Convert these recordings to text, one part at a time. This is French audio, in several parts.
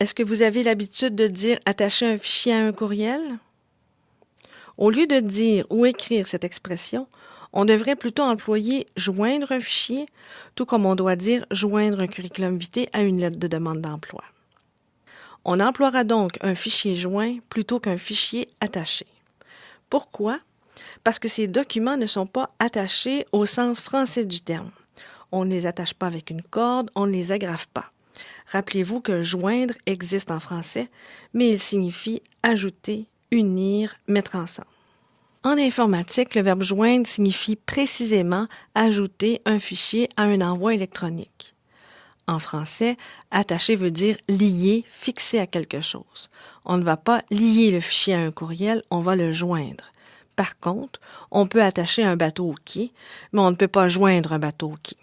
Est-ce que vous avez l'habitude de dire attacher un fichier à un courriel? Au lieu de dire ou écrire cette expression, on devrait plutôt employer joindre un fichier, tout comme on doit dire joindre un curriculum vitae à une lettre de demande d'emploi. On emploiera donc un fichier joint plutôt qu'un fichier attaché. Pourquoi? Parce que ces documents ne sont pas attachés au sens français du terme. On ne les attache pas avec une corde, on ne les agrafe pas. Rappelez-vous que joindre existe en français, mais il signifie ajouter, unir, mettre ensemble. En informatique, le verbe joindre signifie précisément ajouter un fichier à un envoi électronique. En français, attacher veut dire lier, fixer à quelque chose. On ne va pas lier le fichier à un courriel, on va le joindre. Par contre, on peut attacher un bateau au quai, mais on ne peut pas joindre un bateau au quai.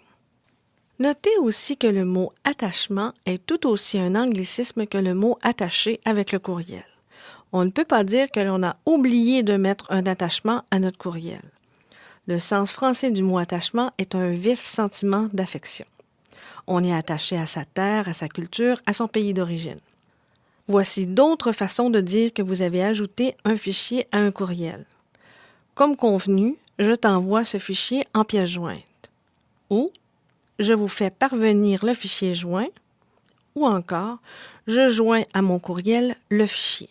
Notez aussi que le mot attachement est tout aussi un anglicisme que le mot attaché avec le courriel. On ne peut pas dire que l'on a oublié de mettre un attachement à notre courriel. Le sens français du mot attachement est un vif sentiment d'affection. On est attaché à sa terre, à sa culture, à son pays d'origine. Voici d'autres façons de dire que vous avez ajouté un fichier à un courriel. Comme convenu, je t'envoie ce fichier en pièce jointe. Ou je vous fais parvenir le fichier joint. Ou encore, je joins à mon courriel le fichier.